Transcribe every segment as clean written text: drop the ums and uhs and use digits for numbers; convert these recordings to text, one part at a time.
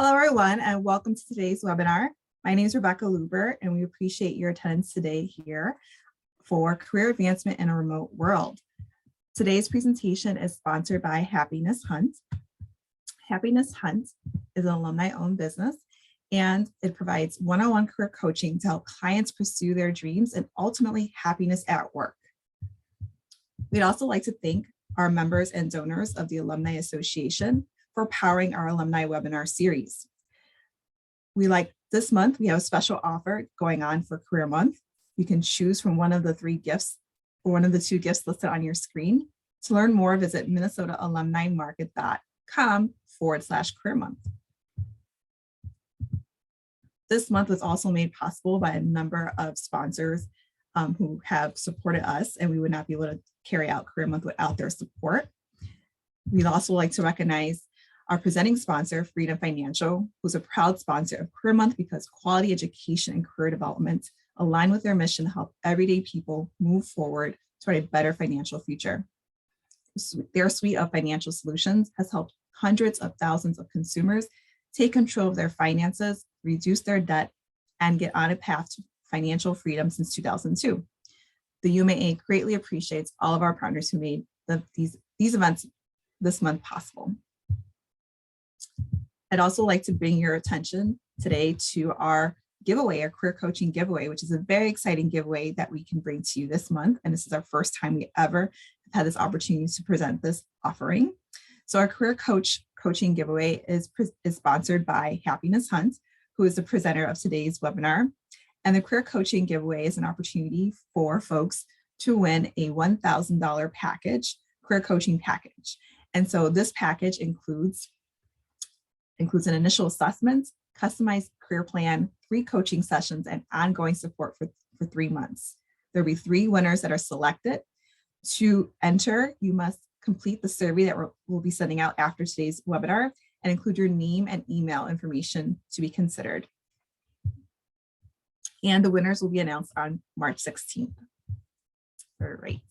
Hello, everyone, and welcome to today's webinar. My name is Rebecca Luber, and we appreciate your attendance today here for Career Advancement in a Remote World. Today's presentation is sponsored by Happiness Hunt. Happiness Hunt is an alumni-owned business, and it provides one-on-one career coaching to help clients pursue their dreams and ultimately happiness at work. We'd also like to thank our members and donors of the Alumni Association for powering our alumni webinar series. This month, we have a special offer going on for Career Month. You can choose from one of the three gifts or one of the two gifts listed on your screen. To learn more, visit minnesotaAlumniMarket.com/Career Month. This month was also made possible by a number of sponsors who have supported us, and we would not be able to carry out Career Month without their support. We'd also like to recognize our presenting sponsor, Freedom Financial, who's a proud sponsor of Career Month because quality education and career development align with their mission to help everyday people move forward toward a better financial future. Their suite of financial solutions has helped hundreds of thousands of consumers take control of their finances, reduce their debt, and get on a path to financial freedom since 2002. The UMAA greatly appreciates all of our partners who made these events this month possible. I'd also like to bring your attention today to our giveaway, our career coaching giveaway, which is a very exciting giveaway that we can bring to you this month. And this is our first time we ever have had this opportunity to present this offering. So our career coaching giveaway is sponsored by Happiness Hunt, who is the presenter of today's webinar. And the career coaching giveaway is an opportunity for folks to win a $1,000 package, career coaching package. And so this package includes an initial assessment, customized career plan, 3 coaching sessions, and ongoing support for 3 months. There'll be 3 winners that are selected. To enter, you must complete the survey that we'll be sending out after today's webinar and include your name and email information to be considered. And the winners will be announced on March 16th. All right,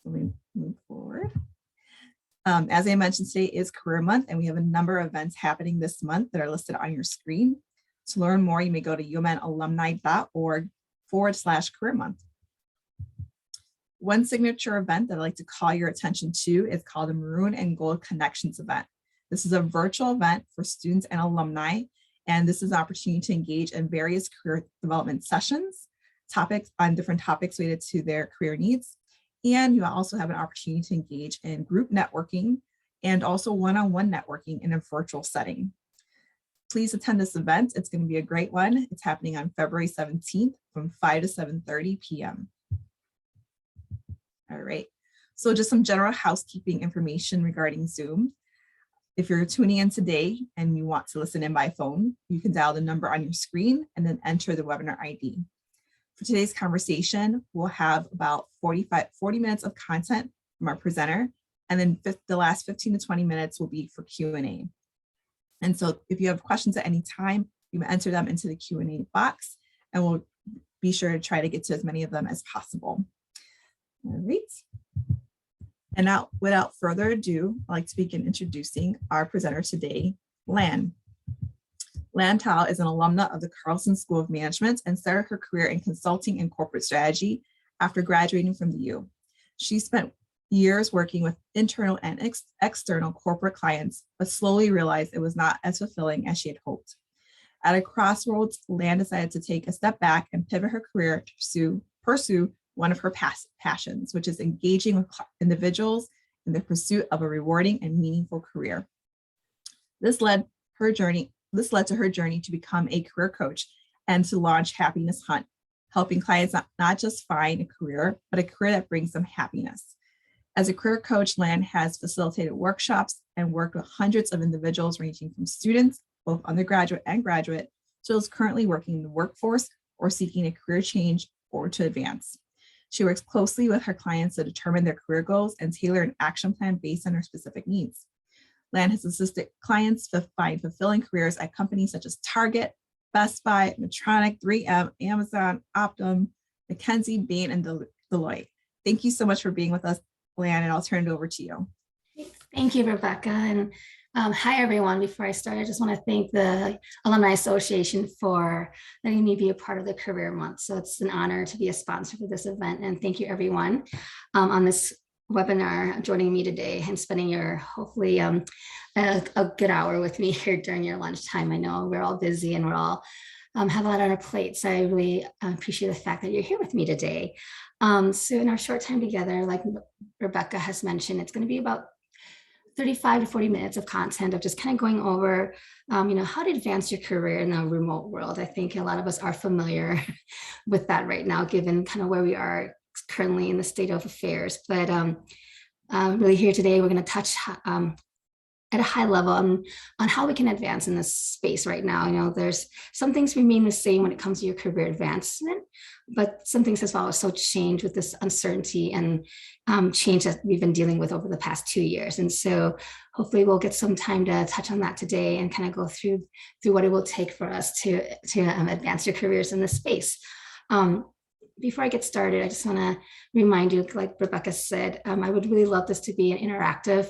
let me move forward. As I mentioned, today is Career Month, and we have a number of events happening this month that are listed on your screen. To learn more, you may go to umnalumni.org/Career Month. One signature event that I'd like to call your attention to is called the Maroon and Gold Connections event. This is a virtual event for students and alumni, and this is an opportunity to engage in various career development sessions, different topics related to their career needs. And you also have an opportunity to engage in group networking and also one-on-one networking in a virtual setting. Please attend this event. It's going to be a great one. It's happening on February 17th from 5 to 7:30 p.m. All right, so just some general housekeeping information regarding Zoom. If you're tuning in today and you want to listen in by phone, you can dial the number on your screen and then enter the webinar ID. For today's conversation, we'll have about 40 minutes of content from our presenter, and then the last 15 to 20 minutes will be for Q&A. And so if you have questions at any time, you may enter them into the Q&A box, and we'll be sure to try to get to as many of them as possible. All right. And now, without further ado, I'd like to begin introducing our presenter today, Lan. Lan Thao is an alumna of the Carlson School of Management and started her career in consulting and corporate strategy after graduating from the U. She spent years working with internal and external corporate clients, but slowly realized it was not as fulfilling as she had hoped. At a crossroads, Lan decided to take a step back and pivot her career to pursue one of her passions, which is engaging with individuals in the pursuit of a rewarding and meaningful career. This led to her journey to become a career coach and to launch Happiness Hunt, helping clients not just find a career, but a career that brings them happiness. As a career coach, Lan has facilitated workshops and worked with hundreds of individuals ranging from students, both undergraduate and graduate, to those currently working in the workforce or seeking a career change or to advance. She works closely with her clients to determine their career goals and tailor an action plan based on their specific needs. Lan has assisted clients to find fulfilling careers at companies such as Target, Best Buy, Medtronic, 3M, Amazon, Optum, McKinsey, Bain, and Deloitte. Thank you so much for being with us, Lan, and I'll turn it over to you. Thank you, Rebecca. And Hi, everyone. Before I start, I just want to thank the Alumni Association for letting me be a part of the Career Month. So it's an honor to be a sponsor for this event. And thank you, everyone, on this webinar joining me today and spending your hopefully a good hour with me here during your lunchtime. I know we're all busy and we're all have a lot on our plates. So I really appreciate the fact that you're here with me today. So in our short time together, like Rebecca has mentioned, it's going to be about 35 to 40 minutes of content of just kind of going over, how to advance your career in the remote world. I think a lot of us are familiar with that right now, given kind of where we are currently in the state of affairs. But really here today, we're going to touch at a high level on how we can advance in this space right now. There's some things remain the same when it comes to your career advancement, but some things as well also change with this uncertainty and change that we've been dealing with over the past 2 years. And so hopefully we'll get some time to touch on that today and kind of go through what it will take for us to advance your careers in this space. Before I get started, I just want to remind you, like Rebecca said, I would really love this to be an interactive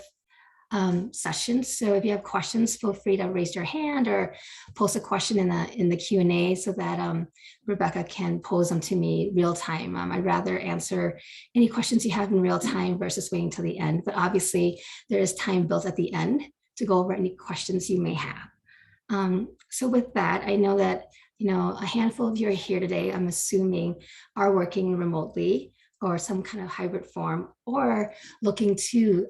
session. So if you have questions, feel free to raise your hand or post a question in the Q&A so that Rebecca can pose them to me real time. I'd rather answer any questions you have in real time versus waiting till the end. But obviously there is time built at the end to go over any questions you may have. So with that, I know that a handful of you are here today, I'm assuming, are working remotely or some kind of hybrid form or looking to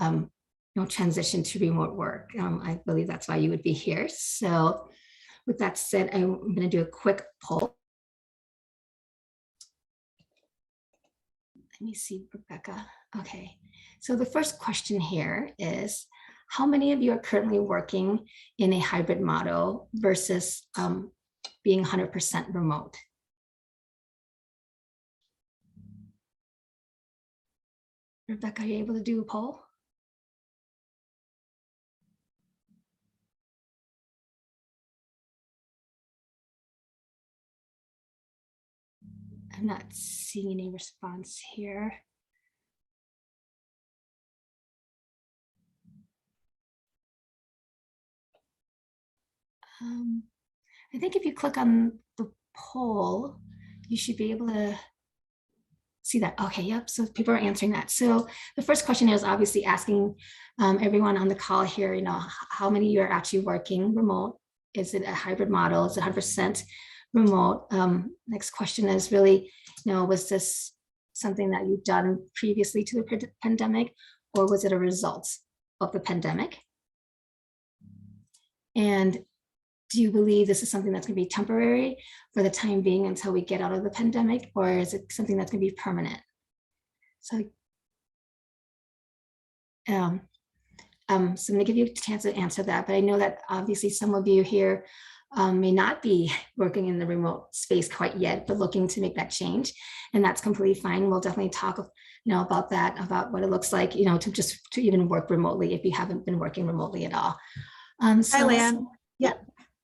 transition to remote work. I believe that's why you would be here. So with that said, I'm going to do a quick poll. Let me see, Rebecca. Okay, so the first question here is, how many of you are currently working in a hybrid model versus being 100% remote? Rebecca, are you able to do a poll? I'm not seeing any response here. I think if you click on the poll, you should be able to see that. Okay, yep, so people are answering that. So the first question is obviously asking everyone on the call here, how many of you are actually working remote? Is it a hybrid model? Is it 100% remote? Next question is really, was this something that you've done previously to the pandemic, or was it a result of the pandemic? And do you believe this is something that's going to be temporary for the time being until we get out of the pandemic, or is it something that's going to be permanent? So, so I'm going to give you a chance to answer that, but I know that obviously some of you here may not be working in the remote space quite yet, but looking to make that change, and that's completely fine. We'll definitely talk, about that, about what it looks like, to even work remotely if you haven't been working remotely at all. Hi, Lan. Yeah.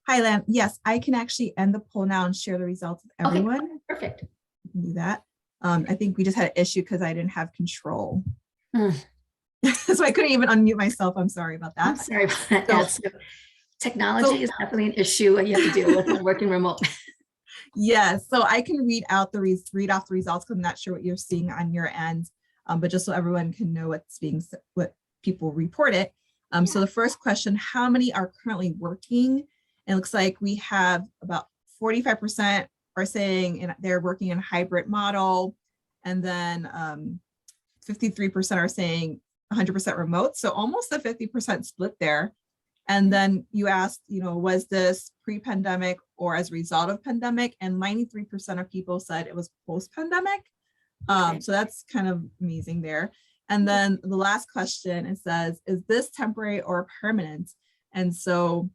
Hi, Lan. Yes, I can actually end the poll now and share the results with everyone. Okay, perfect. I can do that. I think we just had an issue because I didn't have control. So I couldn't even unmute myself. I'm sorry about that. I'm sorry about that. So technology is definitely an issue you have to deal with when working remote. Yes, so I can read off the results because I'm not sure what you're seeing on your end, but just so everyone can know what people reported. So the first question, how many are currently working? It looks like we have about 45% are saying they're working in a hybrid model, and then 53% are saying 100% remote. So almost a 50% split there. And then you asked, was this pre-pandemic or as a result of pandemic? And 93% of people said it was post-pandemic. So that's kind of amazing there. And then the last question, it says, is this temporary or permanent? And so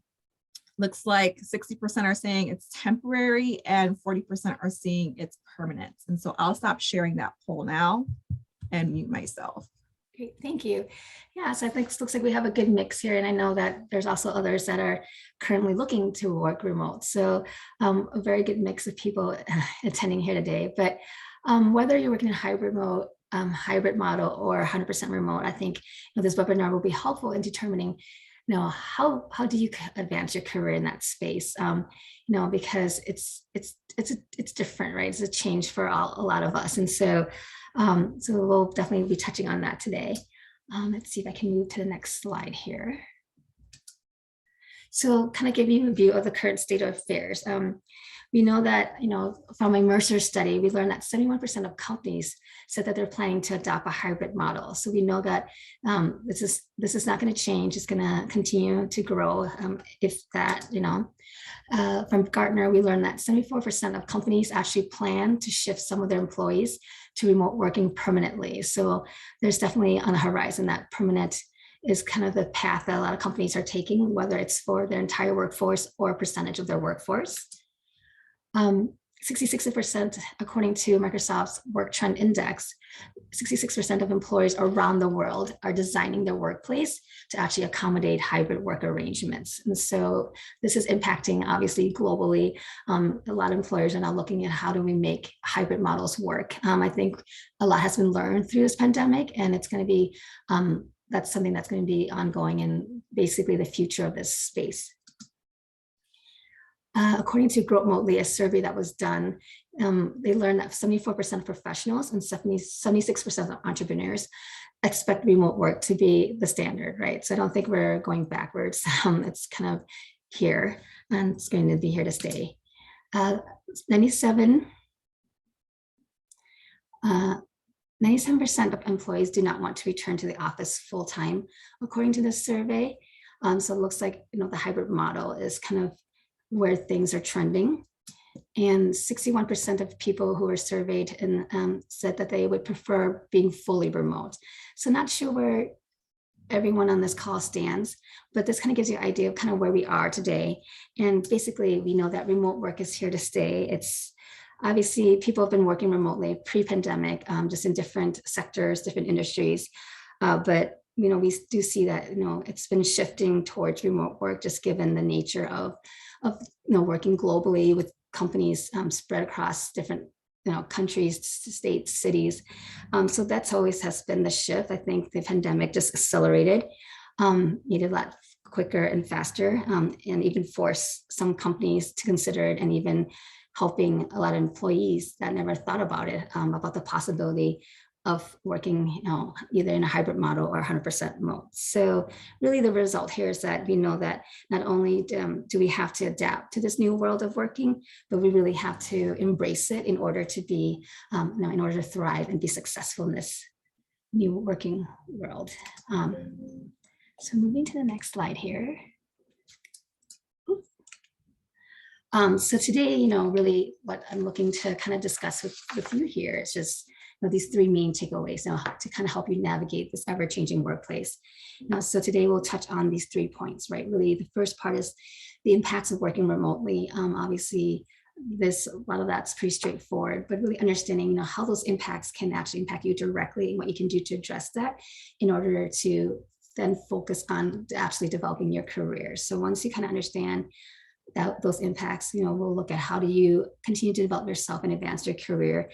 looks like 60% are saying it's temporary and 40% are saying it's permanent. And so I'll stop sharing that poll now and mute myself. Great, thank you. Yeah, so I think it looks like we have a good mix here, and I know that there's also others that are currently looking to work remote. So a very good mix of people attending here today. But whether you're working in hybrid model or 100% remote, I think this webinar will be helpful in determining how do you advance your career in that space? Because it's different, right? It's a change for a lot of us. And so we'll definitely be touching on that today. Let's see if I can move to the next slide here. So kind of give you a view of the current state of affairs. We know that, from a Mercer study, we learned that 71% of companies said that they're planning to adopt a hybrid model. So we know that this is not going to change. It's going to continue to grow. If that, from Gartner, we learned that 74% of companies actually plan to shift some of their employees to remote working permanently. So there's definitely on the horizon that permanent is kind of the path that a lot of companies are taking, whether it's for their entire workforce or a percentage of their workforce. 66%, according to Microsoft's Work Trend Index, 66% of employers around the world are designing their workplace to actually accommodate hybrid work arrangements. And so this is impacting, obviously, globally. A lot of employers are now looking at how do we make hybrid models work. I think a lot has been learned through this pandemic, and it's going to be, that's something that's going to be ongoing in basically the future of this space. According to Grow Remotely, a survey that was done, they learned that 74% of professionals and 76% of entrepreneurs expect remote work to be the standard, right? So I don't think we're going backwards. It's kind of here, and it's going to be here to stay. 97% of employees do not want to return to the office full time, according to this survey. So it looks like the hybrid model is kind of where things are trending. And 61% of people who were surveyed and said that they would prefer being fully remote. So not sure where everyone on this call stands, but this kind of gives you an idea of kind of where we are today. And basically, we know that remote work is here to stay. It's obviously people have been working remotely pre-pandemic, just in different sectors, different industries. But we do see that it's been shifting towards remote work, just given the nature of working globally with companies spread across different countries, states, cities. So that's always has been the shift. I think the pandemic just accelerated, made it a lot quicker and faster, and even forced some companies to consider it, and even helping a lot of employees that never thought about it, about the possibility of working, either in a hybrid model or 100% remote. So really the result here is that we know that not only do we have to adapt to this new world of working, but we really have to embrace it in order to be, in order to thrive and be successful in this new working world. So moving to the next slide here. So today, really what I'm looking to kind of discuss with you here is just these three main takeaways to kind of help you navigate this ever-changing workplace. So today we'll touch on these 3 points, right? Really, the first part is the impacts of working remotely. Obviously, a lot of that's pretty straightforward, but really understanding, how those impacts can actually impact you directly and what you can do to address that in order to then focus on actually developing your career. So once you kind of understand those impacts, we'll look at how do you continue to develop yourself and advance your career,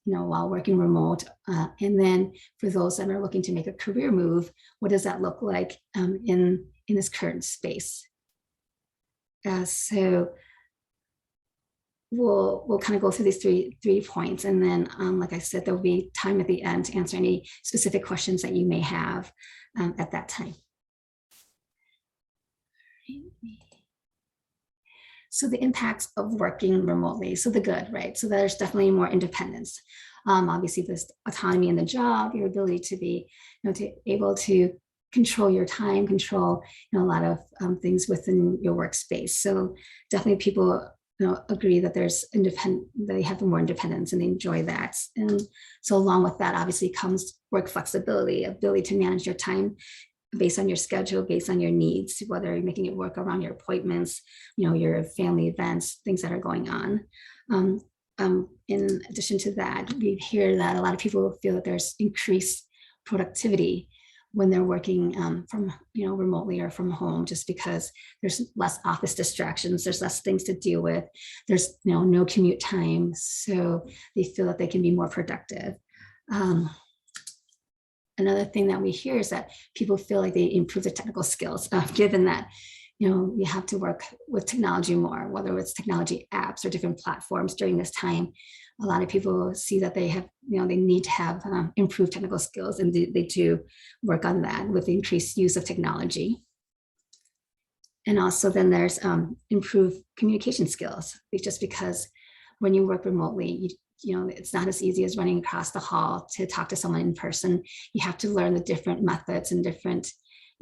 while working remote. And then for those that are looking to make a career move, what does that look like in this current space? So we'll kind of go through these three points, and then like I said, there'll be time at the end to answer any specific questions that you may have at that time. So the impacts of working remotely. So the good, right? So there's definitely more independence. Obviously, there's autonomy in the job, your ability to be, able to control your time, control, a lot of things within your workspace. So definitely people, agree that they have more independence and they enjoy that. And so along with that, obviously comes work flexibility, ability to manage your time based on your schedule, based on your needs, whether you're making it work around your appointments, your family events, things that are going on. In addition to that, we hear that a lot of people feel that there's increased productivity when they're working from remotely or from home, just because there's less office distractions, there's less things to deal with, there's no commute time, so they feel that they can be more productive. another thing that we hear is that people feel like they improve their technical skills, given that, you have to work with technology more, whether it's technology apps or different platforms during this time. A lot of people see that they have, they need to have improved technical skills, and they do work on that with the increased use of technology. And also then there's improved communication skills, just because when you work remotely, it's not as easy as running across the hall to talk to someone in person. You have to learn the different methods and different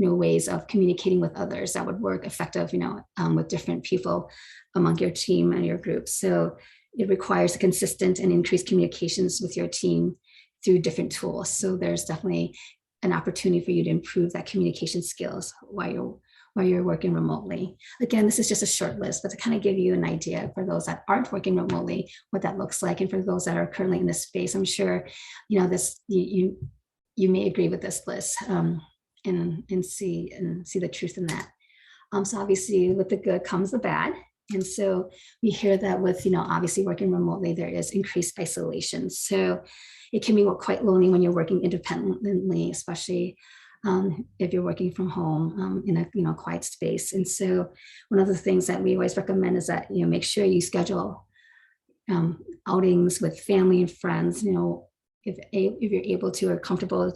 ways of communicating with others that would work effective, with different people among your team and your group. So it requires consistent and increased communications with your team through different tools. So there's definitely an opportunity for you to improve that communication skills while you're working remotely. Again, this is just a short list, but to kind of give you an idea for those that aren't working remotely, what that looks like. And for those that are currently in this space, I'm sure, this you may agree with this list. And see the truth in that. So obviously with the good comes the bad. And so we hear that with, obviously working remotely, there is increased isolation. So it can be quite lonely when you're working independently, especially if you're working from home in a quiet space. And so one of the things that we always recommend is that, make sure you schedule outings with family and friends, if you're able to or comfortable,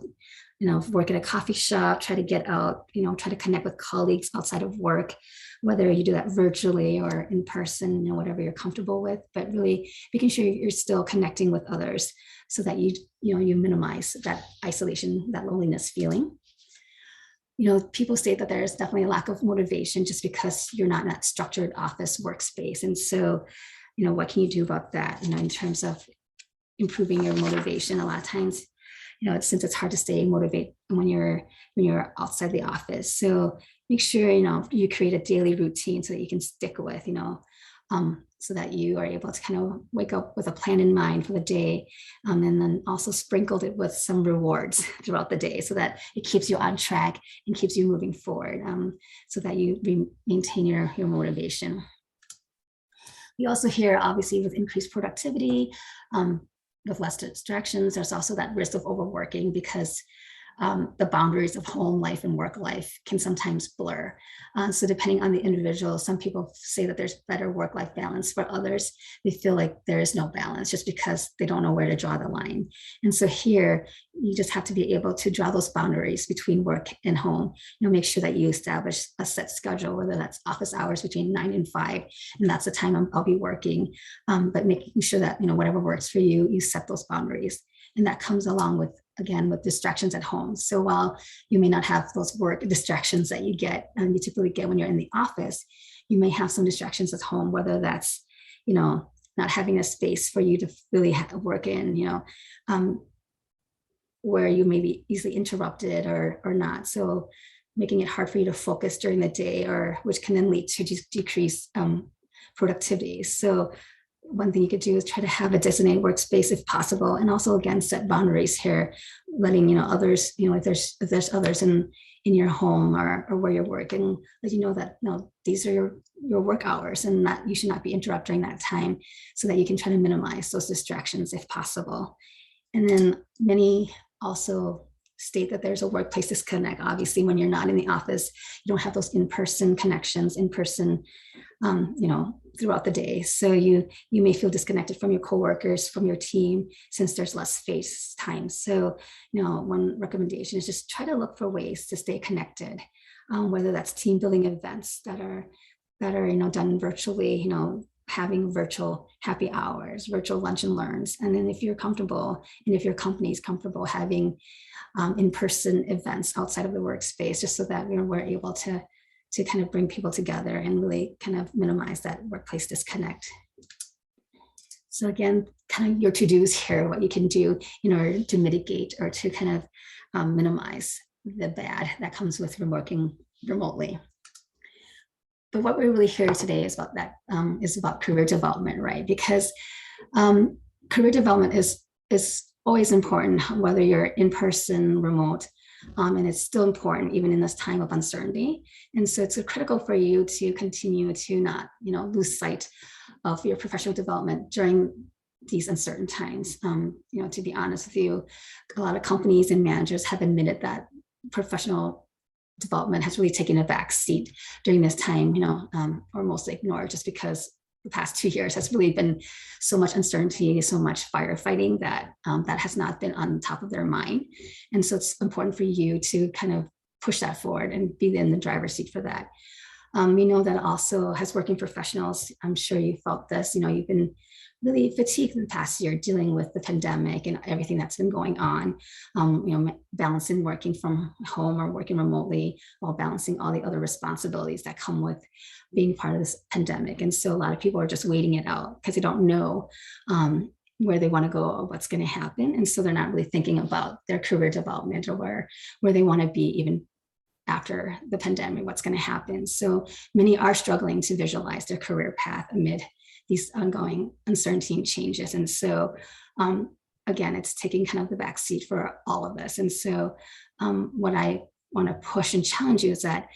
work at a coffee shop, try to get out, try to connect with colleagues outside of work, whether you do that virtually or in person, whatever you're comfortable with, but really making sure you're still connecting with others so that you minimize that isolation, that loneliness feeling. People state that there is definitely a lack of motivation just because you're not in that structured office workspace. And so, what can you do about that, in terms of improving your motivation? A lot of times, since it's hard to stay motivated when you're outside the office. So make sure, you create a daily routine so that you can stick with, so that you are able to kind of wake up with a plan in mind for the day. And then also sprinkled it with some rewards throughout the day so that it keeps you on track and keeps you moving forward, so that you maintain your motivation. We also hear, obviously, with increased productivity, with less distractions, there's also that risk of overworking because the boundaries of home life and work life can sometimes blur. So depending on the individual, some people say that there's better work-life balance. For others, they feel like there is no balance just because they don't know where to draw the line. And so here, you just have to be able to draw those boundaries between work and home. Make sure that you establish a set schedule, whether that's office hours between 9 and 5, and that's the time I'll be working. But making sure that, whatever works for you, you set those boundaries. And that comes along with, again, with distractions at home. So while you may not have those work distractions that you get and you typically get when you're in the office, you may have some distractions at home, whether that's, not having a space for you to really work in, where you may be easily interrupted or not. So making it hard for you to focus during the day, or which can then lead to decrease productivity. So one thing you could do is try to have a designated workspace if possible, and also again set boundaries here, letting others, if there's others in your home or where you're working, let you know that these are your work hours and that you should not be interrupted during that time, so that you can try to minimize those distractions if possible. And then many also state that there's a workplace disconnect. Obviously, when you're not in the office, you don't have those in-person connections, throughout the day. So you may feel disconnected from your coworkers, from your team, since there's less face time. So, one recommendation is just try to look for ways to stay connected, whether that's team building events that are done virtually, having virtual happy hours, virtual lunch and learns. And then if you're comfortable, and if your company is comfortable, having in-person events outside of the workspace, just so that we're able to kind of bring people together and really kind of minimize that workplace disconnect. So again, kind of your to-dos here, what you can do in order to mitigate or to kind of minimize the bad that comes with working remotely. But what we're really here today is about that, is about career development, right? Because career development is always important, whether you're in person, remote, and it's still important even in this time of uncertainty. And so it's critical for you to continue to not, lose sight of your professional development during these uncertain times. To be honest with you, a lot of companies and managers have admitted that professional development has really taken a back seat during this time, or mostly ignored, just because the past 2 years has really been so much uncertainty, so much firefighting that that has not been on top of their mind. And so it's important for you to kind of push that forward and be in the driver's seat for that. We know that also as working professionals, I'm sure you felt this, you've been really fatigued in the past year dealing with the pandemic and everything that's been going on, balancing working from home or working remotely while balancing all the other responsibilities that come with being part of this pandemic. And so a lot of people are just waiting it out because they don't know where they want to go or what's going to happen. And so they're not really thinking about their career development or where they want to be even after the pandemic, what's going to happen. So many are struggling to visualize their career path amid these ongoing uncertainty and changes. And so, again, it's taking kind of the back seat for all of us. And so what I want to push and challenge you is that,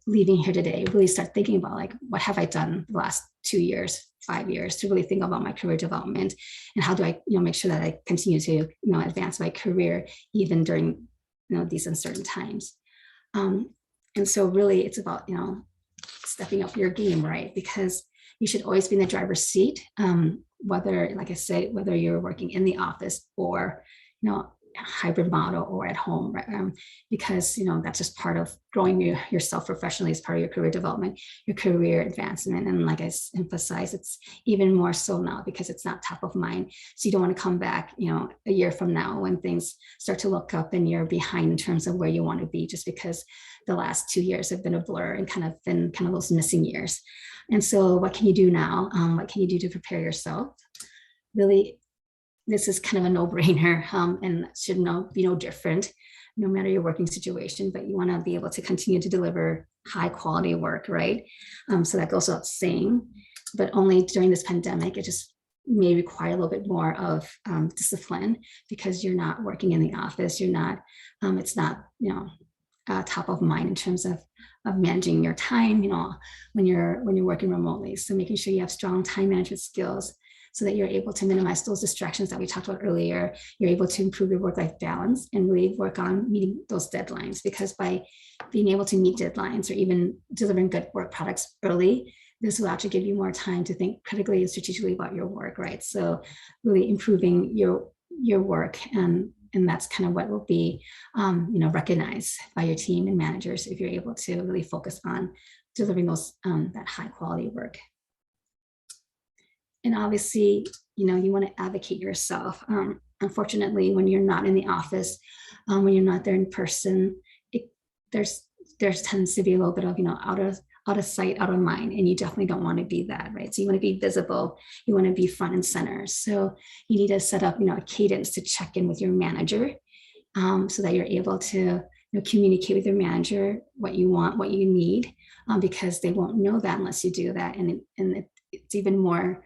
leaving here today, really start thinking about like, what have I done the last 2 years, 5 years to really think about my career development, and how do I, make sure that I continue to, advance my career even during, these uncertain times. And so really it's about, stepping up your game, right? Because you should always be in the driver's seat, whether, like I said, whether you're working in the office or, hybrid model or at home, right? Because, that's just part of growing yourself professionally as part of your career development, your career advancement. And like I emphasize, it's even more so now because it's not top of mind. So you don't want to come back, a year from now when things start to look up and you're behind in terms of where you want to be, just because the last 2 years have been a blur and kind of been those missing years. And so what can you do now? What can you do to prepare yourself? Really, this is kind of a no-brainer and should be no different, no matter your working situation, but you want to be able to continue to deliver high quality work, right? So that goes without saying, but only during this pandemic, it just may require a little bit more of discipline because you're not working in the office. You're not, it's not, top of mind in terms of managing your time, when you're working remotely. So making sure you have strong time management skills so that you're able to minimize those distractions that we talked about earlier. You're able to improve your work-life balance and really work on meeting those deadlines, because by being able to meet deadlines or even delivering good work products early, this will actually give you more time to think critically and strategically about your work, right? So really improving your work, and that's kind of what will be recognized by your team and managers if you're able to really focus on delivering those that high quality work. And obviously, you want to advocate yourself. Unfortunately, when you're not in the office, when you're not there in person, there's tends to be a little bit of out of sight, out of mind, and you definitely don't want to be that, right? So you want to be visible, you want to be front and center. So you need to set up, a cadence to check in with your manager, so that you're able to communicate with your manager what you want, what you need, because they won't know that unless you do that, and it's even more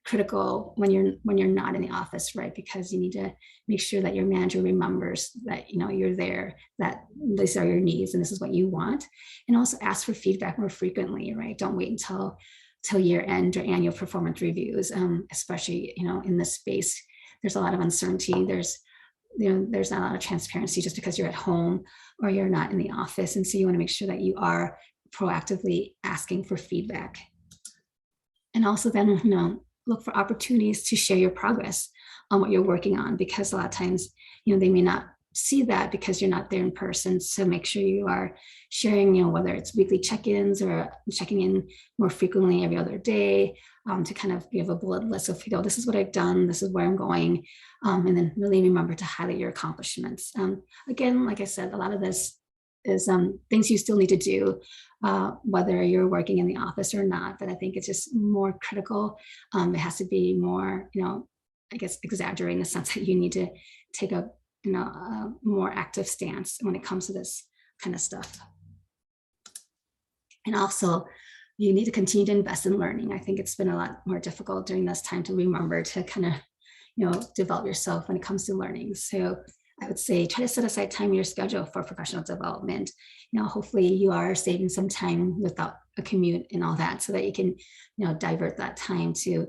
critical when you're not in the office, right? Because you need to make sure that your manager remembers that you're there, that these are your needs and this is what you want, and also ask for feedback more frequently, right? Don't wait until year end or annual performance reviews, especially in this space. There's a lot of uncertainty. There's not a lot of transparency just because you're at home or you're not in the office, and so you want to make sure that you are proactively asking for feedback. And also then, look for opportunities to share your progress on what you're working on, because a lot of times, they may not see that because you're not there in person. So make sure you are sharing, whether it's weekly check-ins or checking in more frequently every other day, to kind of give a bullet list of, this is what I've done, this is where I'm going. And then really remember to highlight your accomplishments. Again, like I said, a lot of this is things you still need to do, whether you're working in the office or not. But I think it's just more critical. It has to be more, I guess, exaggerating in the sense that you need to take a more active stance when it comes to this kind of stuff. And also, you need to continue to invest in learning. I think it's been a lot more difficult during this time to remember to kind of, develop yourself when it comes to learning. So I would say try to set aside time in your schedule for professional development. Hopefully you are saving some time without a commute and all that, so that you can, divert that time to,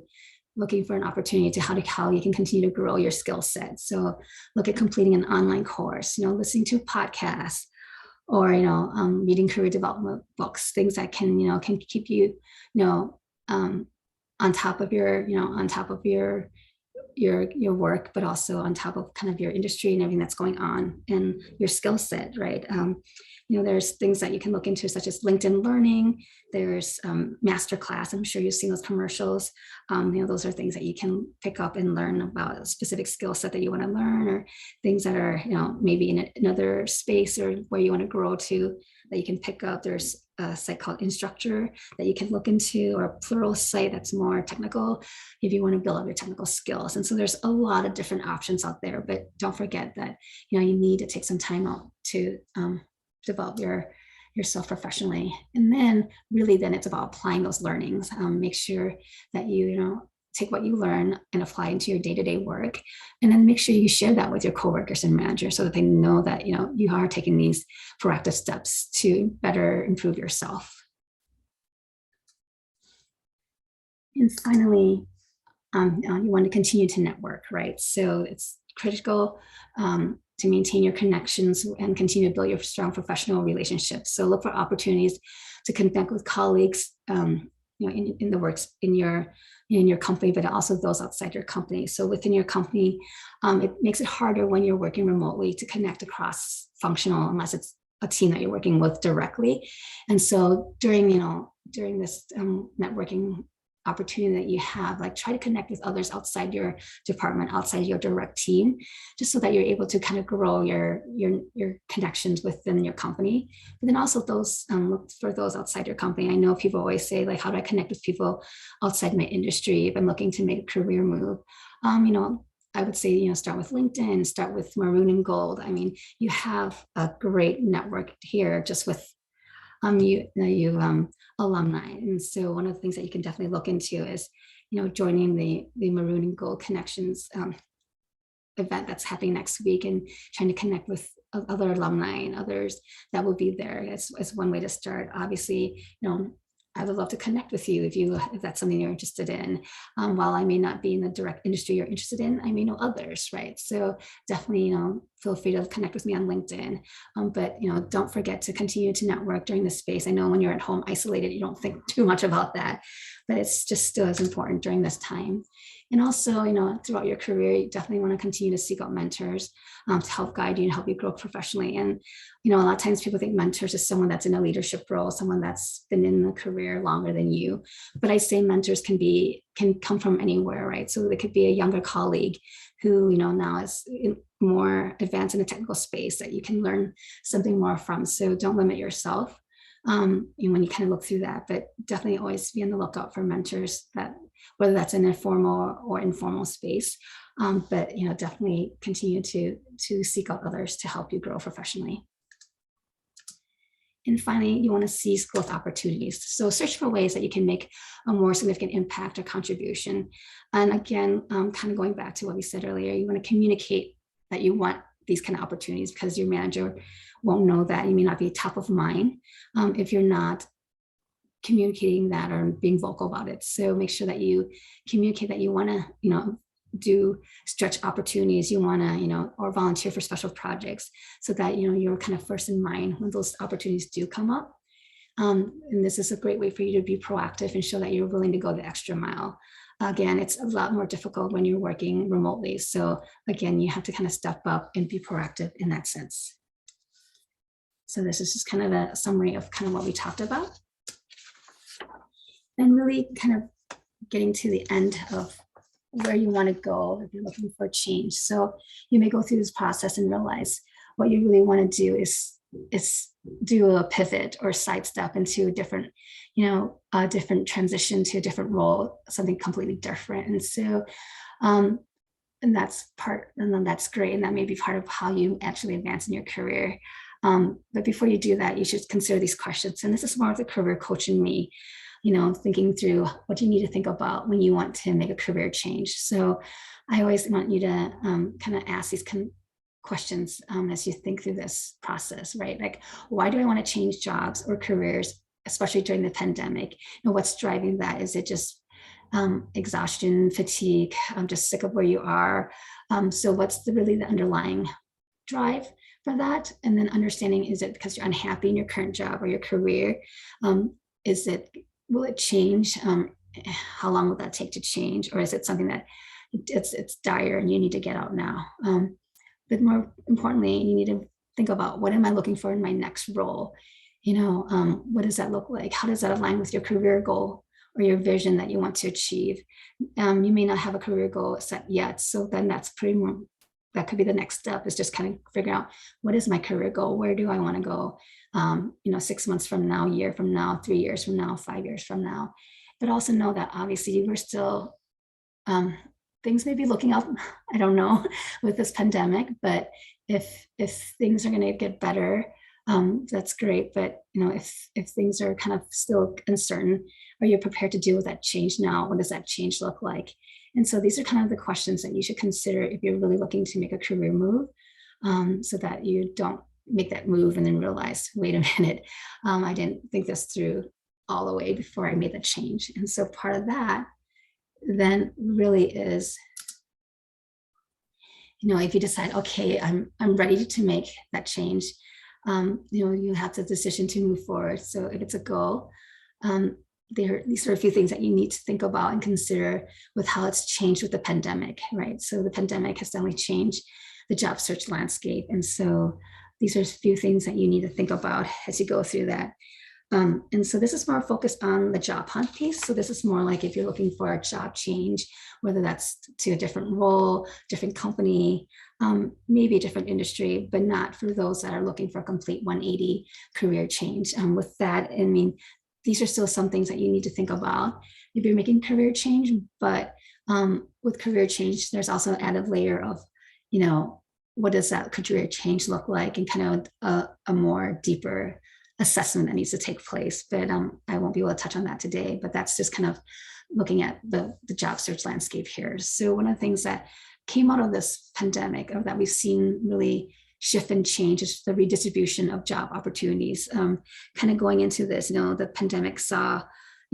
looking for an opportunity to how you can continue to grow your skill set. So look at completing an online course, listening to podcasts, or reading career development books, things that can keep you on top of your work, but also on top of kind of your industry and everything that's going on and your skill set, right? There's things that you can look into, such as LinkedIn Learning. There's Masterclass. I'm sure you've seen those commercials. Those are things that you can pick up and learn about a specific skill set that you want to learn, or things that are, maybe in another space or where you want to grow to, that you can pick up. There's a site called Instructure that you can look into, or a Plural site that's more technical if you want to build up your technical skills. And so there's a lot of different options out there, but don't forget that, you need to take some time out to develop yourself professionally. And then it's about applying those learnings. Make sure that you take what you learn and apply into your day-to-day work, and then make sure you share that with your coworkers and managers so that they know that you are taking these proactive steps to better improve yourself. And finally, you want to continue to network, right? So it's critical to maintain your connections and continue to build your strong professional relationships. So look for opportunities to connect with colleagues, in the works in your company, but also those outside your company. So within your company, it makes it harder when you're working remotely to connect across functional, unless it's a team that you're working with directly. And so during this networking opportunity that you have, like, try to connect with others outside your department, outside your direct team, just so that you're able to kind of grow your connections within your company. But then also look for those outside your company. I know people always say, like, how do I connect with people outside my industry if I'm looking to make a career move? I would say, start with LinkedIn, start with Maroon and Gold. I mean, you have a great network here just with alumni. And so one of the things that you can definitely look into is, joining the Maroon and Gold Connections event that's happening next week, and trying to connect with other alumni and others that will be there. It's one way to start. Obviously, I would love to connect with you if that's something you're interested in. While I may not be in the direct industry you're interested in, I may know others, right? So definitely, feel free to connect with me on LinkedIn. But don't forget to continue to network during this space. I know when you're at home isolated, you don't think too much about that, but it's just still as important during this time. And also, throughout your career, you definitely want to continue to seek out mentors to help guide you and help you grow professionally. And, a lot of times people think mentors is someone that's in a leadership role, someone that's been in the career longer than you. But I say mentors can come from anywhere, right? So it could be a younger colleague who, now is more advanced in the technical space that you can learn something more from. So don't limit yourself when you kind of look through that, but definitely always be on the lookout for mentors, that whether that's in a formal or informal space, but definitely continue to seek out others to help you grow professionally. And finally, you want to seize growth opportunities. So search for ways that you can make a more significant impact or contribution. And again, kind of going back to what we said earlier, you want to communicate that you want these kind of opportunities, because your manager won't know that. You may not be top of mind if you're not communicating that or being vocal about it. So make sure that you communicate that you want to, do stretch opportunities, you want to, or volunteer for special projects, so that, you're kind of first in mind when those opportunities do come up. And this is a great way for you to be proactive and show that you're willing to go the extra mile. Again, it's a lot more difficult when you're working remotely. So again, you have to kind of step up and be proactive in that sense. So this is just kind of a summary of kind of what we talked about. And really kind of getting to the end of where you want to go if you're looking for change. So you may go through this process and realize what you really want to do is do a pivot or sidestep into a different, a different transition to a different role, something completely different. And so, and then that's great. And that may be part of how you actually advance in your career. But before you do that, you should consider these questions. And this is more of the career coach in me, thinking through what you need to think about when you want to make a career change. So I always want you to kind of ask these questions as you think through this process, right? Like, why do I want to change jobs or careers, especially during the pandemic? And what's driving that? Is it just exhaustion, fatigue, just sick of where you are. So what's really the underlying drive for that? And then understanding, is it because you're unhappy in your current job or your career? Is it, will it change? How long will that take to change? Or is it something that it's dire and you need to get out now? But more importantly, you need to think about, what am I looking for in my next role? What does that look like? How does that align with your career goal or your vision that you want to achieve? You may not have a career goal set yet, so then that could be the next step, is just kind of figuring out, what is my career goal? Where do I want to go? 6 months from now, a year from now, 3 years from now, 5 years from now. But also know that obviously we're still, things may be looking up, I don't know, with this pandemic, but if things are going to get better, that's great. But if things are kind of still uncertain, are you prepared to deal with that change now? What does that change look like? And so these are kind of the questions that you should consider if you're really looking to make a career move, so that you don't make that move and then realize, wait a minute, I didn't think this through all the way before I made the change. And so part of that then really is, if you decide, okay, I'm ready to make that change, you have the decision to move forward. So if it's a goal, these are a few things that you need to think about and consider with how it's changed with the pandemic, right? So the pandemic has definitely changed the job search landscape. And so these are a few things that you need to think about as you go through that. And so this is more focused on the job hunt piece. So this is more like if you're looking for a job change, whether that's to a different role, different company, maybe a different industry, but not for those that are looking for a complete 180 career change. With that, I mean, these are still some things that you need to think about if you're making career change. But with career change, there's also an added layer of, what does that career change look like, and kind of a more deeper assessment that needs to take place. But I won't be able to touch on that today, but that's just kind of looking at the job search landscape here. So one of the things that came out of this pandemic, or that we've seen really shift and change, is the redistribution of job opportunities. Kind of going into this, the pandemic saw,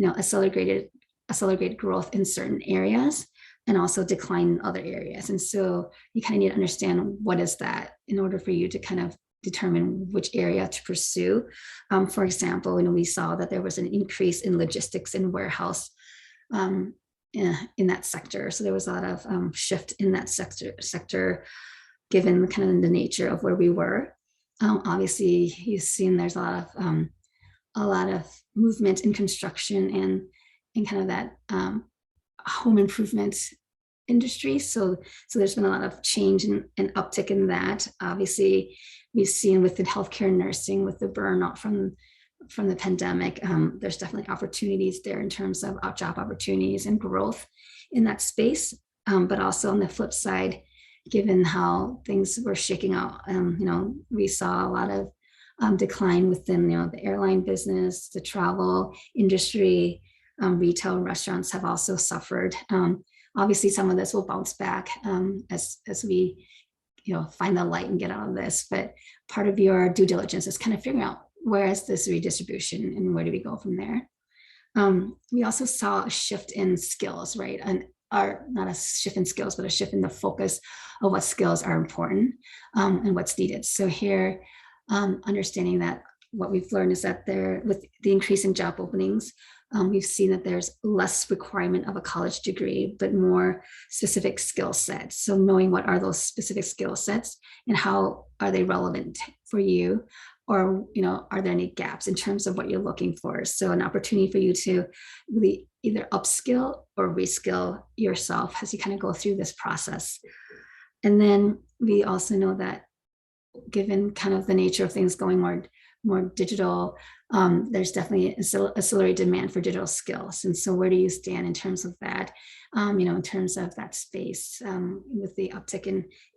accelerated growth in certain areas and also decline in other areas. And so you kind of need to understand, what is that, in order for you to kind of determine which area to pursue. For example, we saw that there was an increase in logistics and warehouse in that sector. So there was a lot of shift in that sector, given kind of the nature of where we were. Obviously, you've seen there's a lot of movement in construction and kind of that home improvement industry. So there's been a lot of change and uptick in that. Obviously, we've seen within healthcare and nursing, with the burnout from the pandemic, there's definitely opportunities there in terms of job opportunities and growth in that space. But also on the flip side, given how things were shaking out, we saw a lot of decline within the airline business, the travel industry, retail and restaurants have also suffered. Obviously, some of this will bounce back as we find the light and get out of this. But part of your due diligence is kind of figuring out, where is this redistribution and where do we go from there? We also saw a shift in skills, right? Not a shift in skills, but a shift in the focus of what skills are important and what's needed. So here, understanding that what we've learned is that with the increase in job openings, we've seen that there's less requirement of a college degree, but more specific skill sets. So knowing what are those specific skill sets and how are they relevant for you, or are there any gaps in terms of what you're looking for? So an opportunity for you to really either upskill or reskill yourself as you kind of go through this process. And then we also know that, given kind of the nature of things going more digital, there's definitely accelerated demand for digital skills. And so where do you stand in terms of that, in terms of that space, with the uptick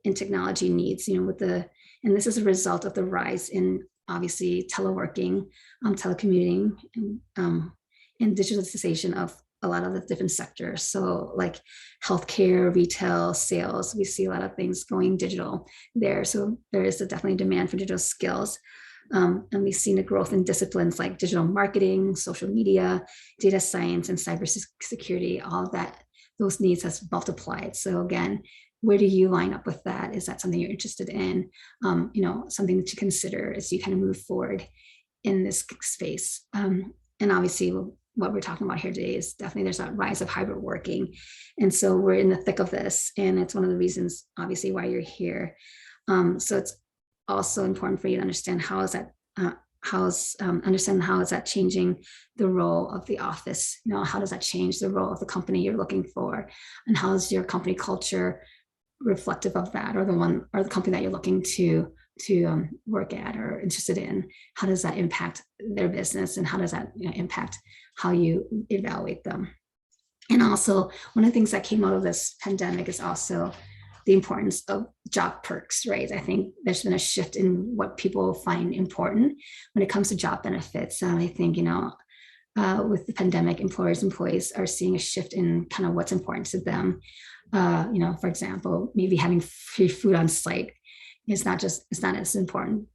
in technology needs, and this is a result of the rise in, obviously, teleworking, telecommuting, and digitalization of a lot of the different sectors. So like healthcare, retail, sales, we see a lot of things going digital there. So there is definitely demand for digital skills. And we've seen a growth in disciplines like digital marketing, social media, data science, and cybersecurity. All of that, those needs has multiplied. So again, where do you line up with that? Is that something you're interested in? Something that you consider as you kind of move forward in this space. And obviously, what we're talking about here today is definitely there's that rise of hybrid working. And so we're in the thick of this. And it's one of the reasons, obviously, why you're here. So it's also important for you to understand how is that changing the role of the office. How does that change the role of the company you're looking for, and how is your company culture reflective of that, or the company that you're looking to work at or interested in? How does that impact their business, and how does that impact how you evaluate them? And also, one of the things that came out of this pandemic is also the importance of job perks, right? I think there's been a shift in what people find important when it comes to job benefits. I think, with the pandemic, employees are seeing a shift in kind of what's important to them. For example, maybe having free food on site is it's not as important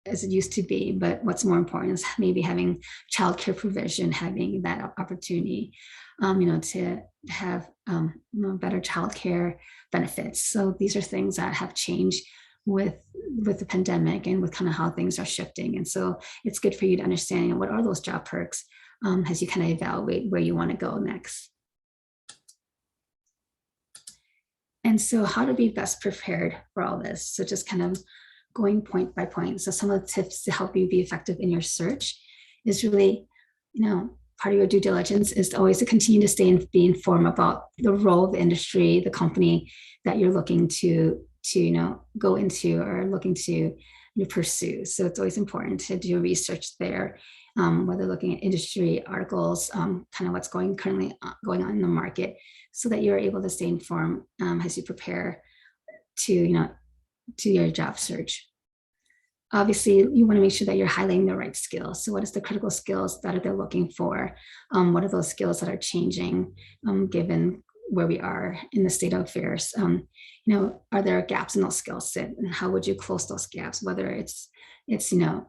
as it used to be, but what's more important is maybe having childcare provision, having that opportunity, to have better childcare benefits. So these are things that have changed with the pandemic and with kind of how things are shifting. And so it's good for you to understand what are those job perks as you kind of evaluate where you want to go next. And so how to be best prepared for all this. So just kind of going point by point. So some of the tips to help you be effective in your search is really, part of your due diligence is always to continue to stay and be informed about the role of the industry, the company that you're looking to go into or looking to pursue. So it's always important to do research there, whether looking at industry articles, kind of what's currently going on in the market, so that you're able to stay informed as you prepare to your job search. Obviously, you want to make sure that you're highlighting the right skills. So what is the critical skills that they're looking for? What are those skills that are changing given where we are in the state of affairs? Are there gaps in those skill set, and how would you close those gaps? Whether it's reskilling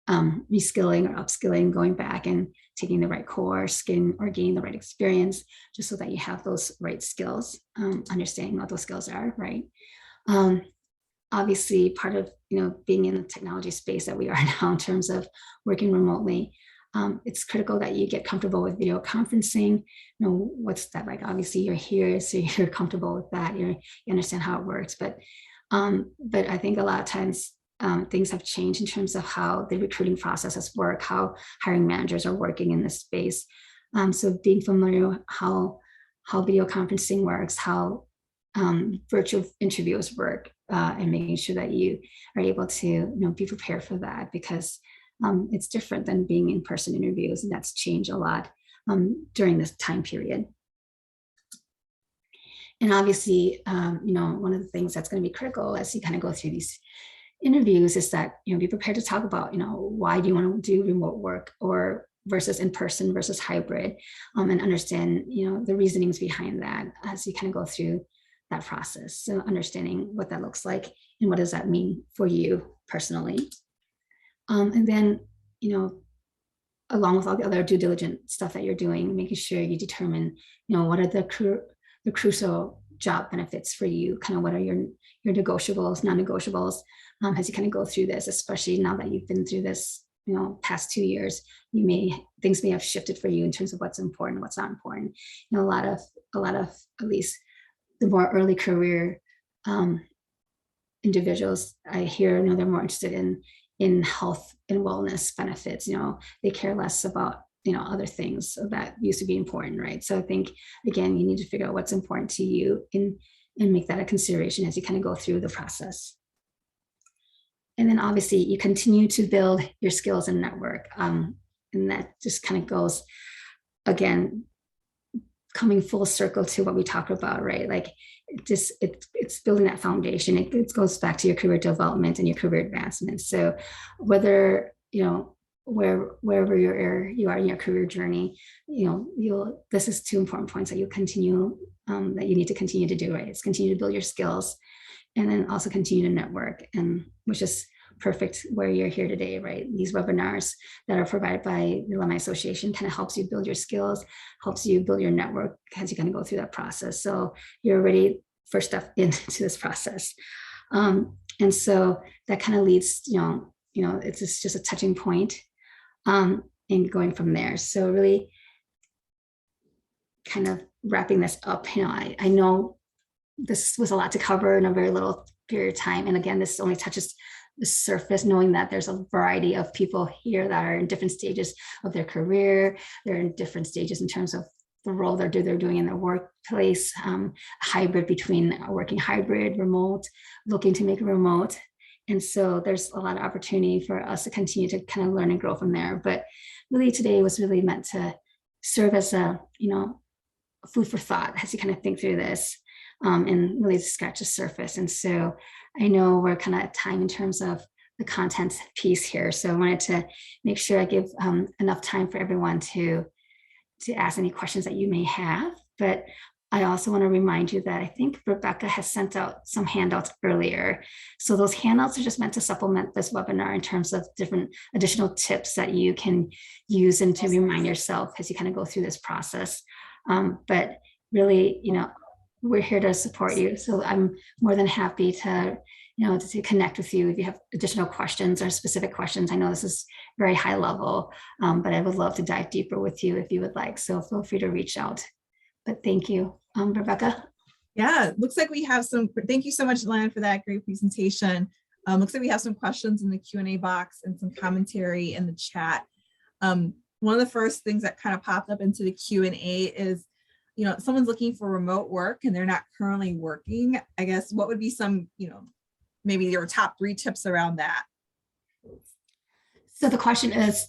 or upskilling, going back and taking the right course, gaining the right experience, just so that you have those right skills, understanding what those skills are, right? Obviously, part of being in the technology space that we are now in terms of working remotely, it's critical that you get comfortable with video conferencing. What's that like? Obviously, you're here, so you're comfortable with that. You understand how it works, but I think a lot of times things have changed in terms of how the recruiting processes work, how hiring managers are working in this space. So being familiar with how video conferencing works, how virtual interviews work, and making sure that you are able to be prepared for that, because it's different than being in-person interviews, and that's changed a lot during this time period. And obviously, one of the things that's going to be critical as you kind of go through these interviews is that be prepared to talk about why do you want to do remote work or versus in-person versus hybrid, and understand the reasonings behind that as you kind of go through that process. So understanding what that looks like and what does that mean for you personally. And then, along with all the other due diligence stuff that you're doing, making sure you determine, what are the crucial job benefits for you, kind of what are your negotiables, non-negotiables, as you kind of go through this, especially now that you've been through this, past 2 years, things may have shifted for you in terms of what's important, what's not important. A lot of at least the more early career individuals I hear, they're more interested in health and wellness benefits. They care less about other things that used to be important, right? So I think again, you need to figure out what's important to you and make that a consideration as you kind of go through the process. And then obviously you continue to build your skills and network, and that just kind of goes again, coming full circle to what we talked about, right? Like it's building that foundation. It goes back to your career development and your career advancement. So whether, wherever you are in your career journey, this is 2 important points that you need to continue to do, right? It's continue to build your skills and then also continue to network, and which is perfect where you're here today, right? These webinars that are provided by the Alumni Association kind of helps you build your skills, helps you build your network as you kind of go through that process. So you're already first step into this process. And so that kind of leads, it's just a touching point and going from there. So really kind of wrapping this up, I know this was a lot to cover in a very little period of time. And again, this only touches the surface, knowing that there's a variety of people here that are in different stages of their career. They're in different stages in terms of the role they're doing in their workplace, hybrid between working hybrid, remote, looking to make it remote. And so there's a lot of opportunity for us to continue to kind of learn and grow from there. But really today was really meant to serve as a, food for thought as you kind of think through this and really scratch the surface. And so I know we're kind of at time in terms of the content piece here. So I wanted to make sure I give enough time for everyone to ask any questions that you may have. But I also want to remind you that I think Rebecca has sent out some handouts earlier. So those handouts are just meant to supplement this webinar in terms of different additional tips that you can use and to remind yourself as you kind of go through this process. But really, we're here to support you. So I'm more than happy to connect with you if you have additional questions or specific questions. I know this is very high level, but I would love to dive deeper with you if you would like. So feel free to reach out. But thank you, Rebecca. Yeah, looks like we have some, thank you so much, Lan, for that great presentation. Looks like we have some questions in the Q&A box and some commentary in the chat. One of the first things that kind of popped up into the Q&A is, someone's looking for remote work and they're not currently working. I guess what would be some, maybe your top 3 tips around that? So the question is,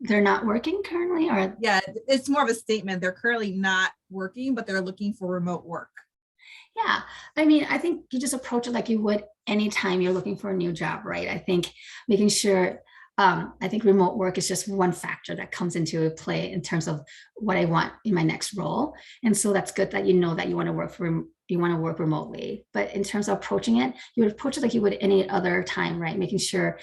they're not working currently, or? Yeah, it's more of a statement. They're currently not working, but they're looking for remote work. Yeah, I mean, I think you just approach it like you would anytime you're looking for a new job, right? I think making sure, I think remote work is just one factor that comes into play in terms of what I want in my next role. And so that's good that that you want to work remotely. But in terms of approaching it, you would approach it like you would any other time, right? Making sure,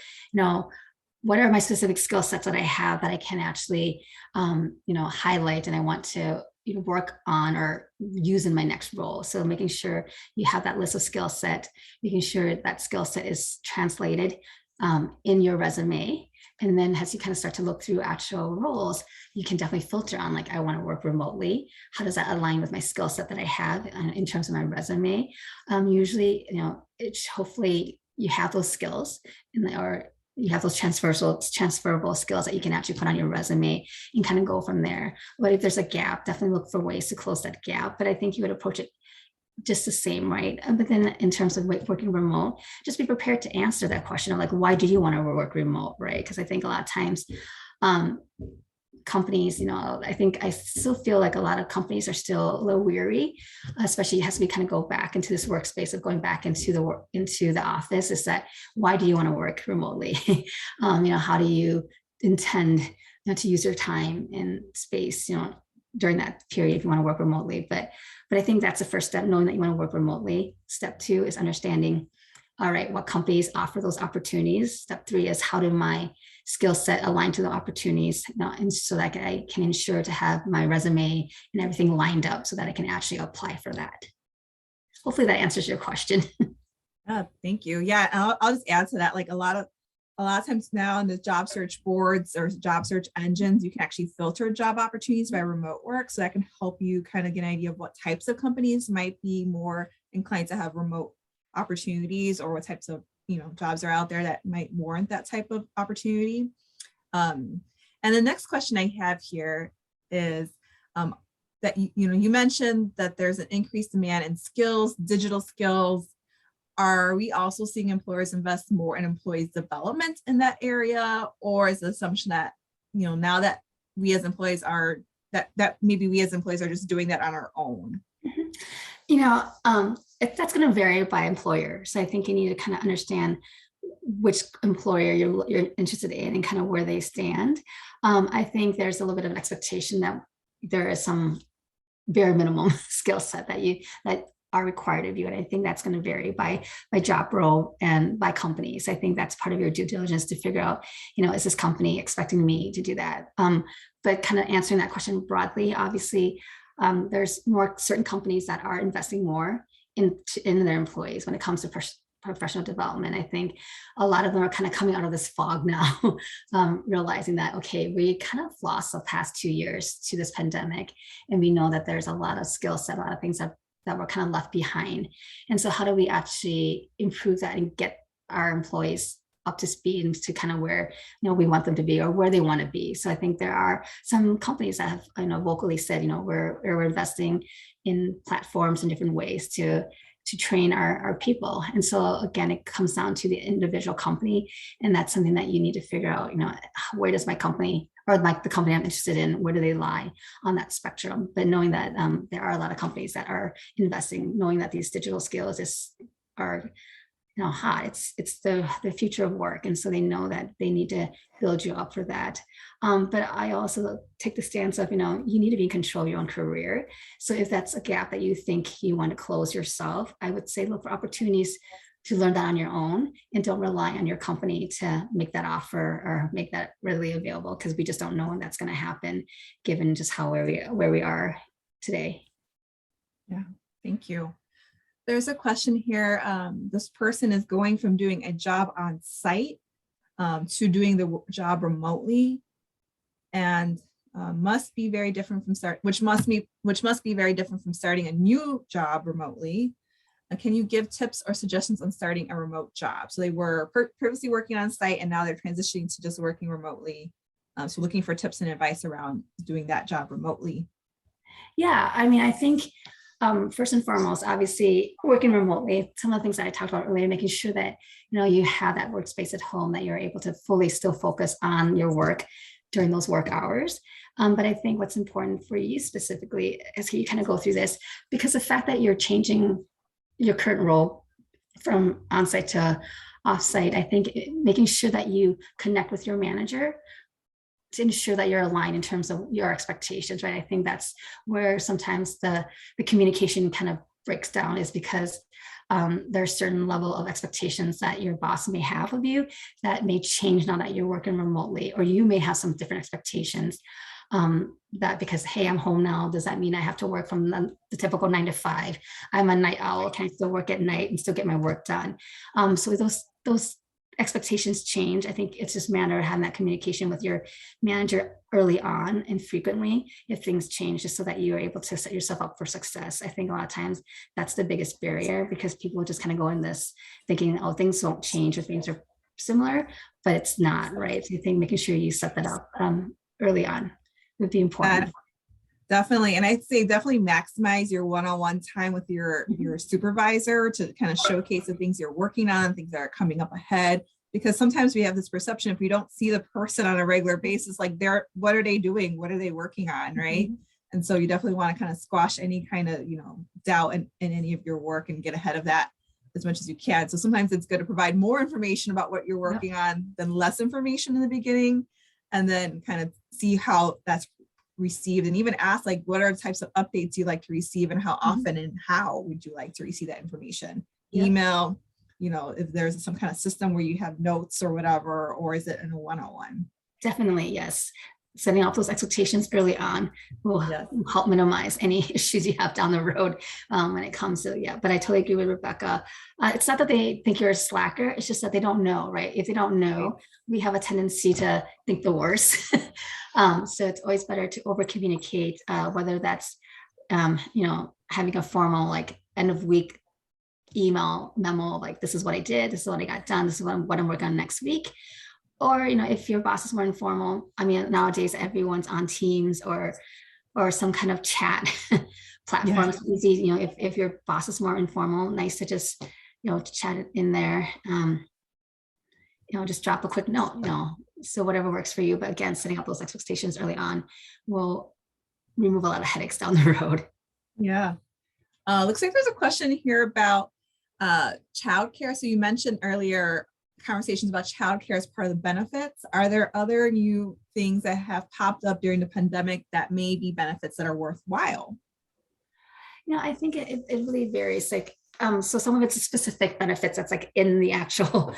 what are my specific skill sets that I have that I can actually, highlight and I want to work on or use in my next role. So making sure you have that list of skill set, making sure that skill set is translated in your resume. And then as you kind of start to look through actual roles, you can definitely filter on I want to work remotely. How does that align with my skill set that I have in terms of my resume? Usually, hopefully you have those skills or you have those transferable skills that you can actually put on your resume and kind of go from there. But if there's a gap, definitely look for ways to close that gap. But I think you would approach it just the same, right? But then in terms of working remote, just be prepared to answer that question of why do you want to work remote, right? Because I think a lot of times companies, I still feel like a lot of companies are still a little weary, especially as we kind of go back into this workspace of going back into the office. Is that why do you want to work remotely? How do you intend to use your time and space, during that period if you want to work remotely? But I think that's the first step, knowing that you want to work remotely. Step 2 is understanding, all right, what companies offer those opportunities. Step 3 is how do my skill set align to the opportunities, and so that I can ensure to have my resume and everything lined up so that I can actually apply for that. Hopefully that answers your question. Thank you. Yeah, and I'll just add to that, a lot of times now in the job search boards or job search engines, you can actually filter job opportunities by remote work. So that can help you kind of get an idea of what types of companies might be more inclined to have remote opportunities, or what types of jobs are out there that might warrant that type of opportunity. And the next question I have here is that you mentioned that there's an increased demand in skills, digital skills. Are we also seeing employers invest more in employees' development in that area, or is the assumption that now that we as employees are that maybe we as employees are just doing that on our own? That's going to vary by employer. So I think you need to kind of understand which employer you're interested in and kind of where they stand. I think there's a little bit of an expectation that there is some bare minimum skill set that are required of you. And I think that's going to vary by job role and by companies. I think that's part of your due diligence to figure out, is this company expecting me to do that? But kind of answering that question broadly, obviously, there's more certain companies that are investing more in their employees when it comes to professional development. I think a lot of them are kind of coming out of this fog now, realizing that, okay, we kind of lost the past 2 years to this pandemic. And we know that there's a lot of skill set, a lot of things that were kind of left behind. And so how do we actually improve that and get our employees up to speed and to kind of where we want them to be or where they want to be? So I think there are some companies that have vocally said, we're investing in platforms in different ways to train our people. And so again, it comes down to the individual company, and that's something that you need to figure out, where does my company or like the company I'm interested in, where do they lie on that spectrum? But knowing that there are a lot of companies that are investing, knowing that these digital skills are hot. It's the future of work. And so they know that they need to build you up for that. But I also take the stance of, you need to be in control of your own career. So if that's a gap that you think you want to close yourself, I would say look for opportunities to learn that on your own and don't rely on your company to make that offer or make that readily available, because we just don't know when that's going to happen given just where we are today. Yeah, thank you. There's a question here. This person is going from doing a job on site to doing the job remotely, and must be very different from which must be very different from starting a new job remotely. Can you give tips or suggestions on starting a remote job? So they were previously working on site and now they're transitioning to just working remotely. So looking for tips and advice around doing that job remotely. Yeah, I mean, I think first and foremost, obviously working remotely, some of the things that I talked about earlier, making sure that you have that workspace at home, that you're able to fully still focus on your work during those work hours. But I think what's important for you specifically is you kind of go through this, because the fact that you're changing your current role from on-site to off-site, I think making sure that you connect with your manager to ensure that you're aligned in terms of your expectations, right? I think that's where sometimes the communication kind of breaks down, is because there's certain level of expectations that your boss may have of you that may change now that you're working remotely, or you may have some different expectations that because, hey, I'm home now, does that mean I have to work from the typical 9 to 5? I'm a night owl, can I still work at night and still get my work done? So those expectations change. I think it's just a matter of having that communication with your manager early on and frequently if things change, just so that you're able to set yourself up for success. I think a lot of times that's the biggest barrier, because people just kind of go in this thinking, oh, things won't change or things are similar, but it's not, right? So I think making sure you set that up early on would be important. Definitely. And I'd say definitely maximize your one-on-one time with your supervisor to kind of showcase the things you're working on, things that are coming up ahead. Because sometimes we have this perception, if we don't see the person on a regular basis, like what are they doing? What are they working on? Right. And so you definitely want to kind of squash any kind of, doubt in any of your work and get ahead of that as much as you can. So sometimes it's good to provide more information about what you're working on than less information in the beginning, and then kind of see how that's received, and even ask like, what are the types of updates you like to receive, and how often and how would you like to receive that information? Email, if there's some kind of system where you have notes or whatever, or is it in a one-on-one? Definitely, yes. Setting up those expectations early on will help minimize any issues you have down the road when it comes to, but I totally agree with Rebecca. It's not that they think you're a slacker, it's just that they don't know, right? If they don't know, we have a tendency to think the worst. So it's always better to over communicate, whether that's, having a formal like end of week email memo, like this is what I did, this is what I got done, this is what I'm working on next week. Or, if your boss is more informal, I mean, nowadays everyone's on Teams or some kind of chat platform. It's easy, if your boss is more informal, nice to just, chat it in there. Just drop a quick note, so whatever works for you. But again, setting up those expectations early on will remove a lot of headaches down the road. Yeah. Looks like there's a question here about childcare. So you mentioned earlier conversations about childcare as part of the benefits. Are there other new things that have popped up during the pandemic that may be benefits that are worthwhile? I think it really varies. Like, so some of it's specific benefits that's like in the actual,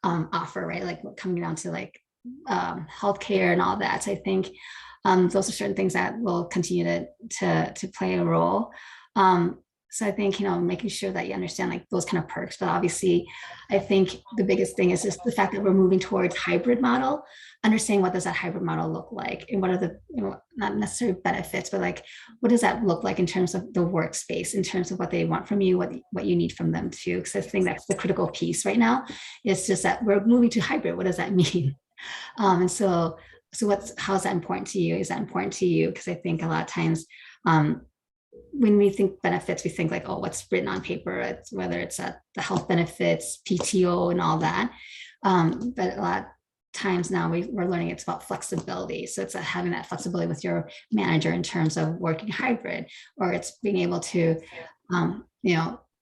offer, right? Like coming down to like healthcare and all that. So I think those are certain things that will continue to play a role. So I think, making sure that you understand like those kind of perks, but obviously I think the biggest thing is just the fact that we're moving towards hybrid model, understanding what does that hybrid model look like and what are the, not necessarily benefits, but like, what does that look like in terms of the workspace, in terms of what they want from you, what you need from them too. Because I think that's the critical piece right now. It's just that we're moving to hybrid. What does that mean? And so how's that important to you? Is that important to you? Because I think a lot of times, when we think benefits, we think like, oh, what's written on paper, whether it's the health benefits, PTO and all that. But a lot of times now we're learning it's about flexibility. So it's having that flexibility with your manager in terms of working hybrid, or it's being able to,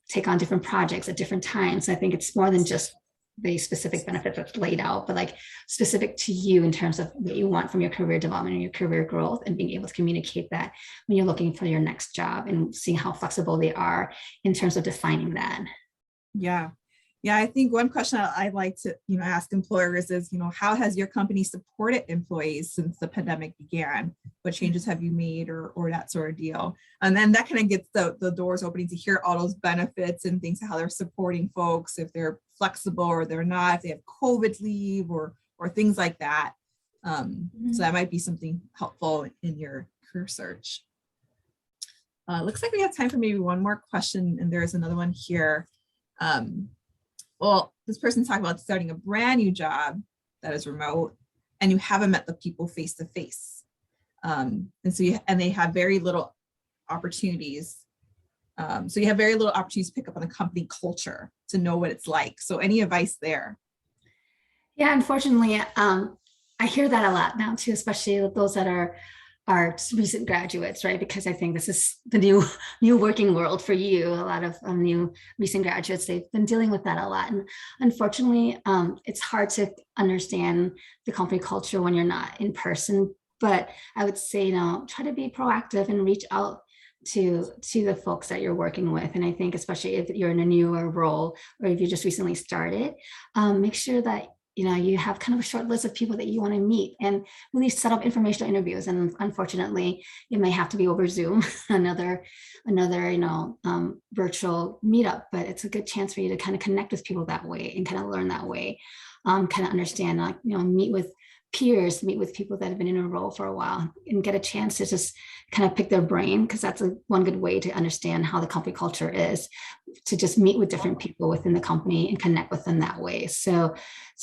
take on different projects at different times. I think it's more than just the specific benefits that's laid out, but like specific to you in terms of what you want from your career development and your career growth, and being able to communicate that when you're looking for your next job and seeing how flexible they are in terms of defining that. Yeah. Yeah, I think one question I like to, ask employers is, how has your company supported employees since the pandemic began? What changes have you made, or that sort of deal? And then that kind of gets the doors opening to hear all those benefits and things, how they're supporting folks, if they're flexible or they're not, if they have COVID leave or things like that. So that might be something helpful in your career search. Looks like we have time for maybe one more question, and there's another one here. Well, this person's talking about starting a brand new job that is remote, and you haven't met the people face to face. And they have very little opportunities. So you have very little opportunities to pick up on the company culture to know what it's like. So any advice there? Yeah, unfortunately, I hear that a lot now too, especially with those that are recent graduates, right? Because I think this is the new working world for you. A lot of new recent graduates, they've been dealing with that a lot. And unfortunately, it's hard to understand the company culture when you're not in person. But I would say, try to be proactive and reach out to the folks that you're working with. And I think especially if you're in a newer role, or if you just recently started, make sure that you have kind of a short list of people that you want to meet, and really set up informational interviews. And unfortunately, it may have to be over Zoom, another virtual meetup, but it's a good chance for you to kind of connect with people that way and kind of learn that way, kind of understand, meet with peers, meet with people that have been in a role for a while, and get a chance to just kind of pick their brain, because that's one good way to understand how the company culture is, to just meet with different people within the company and connect with them that way. So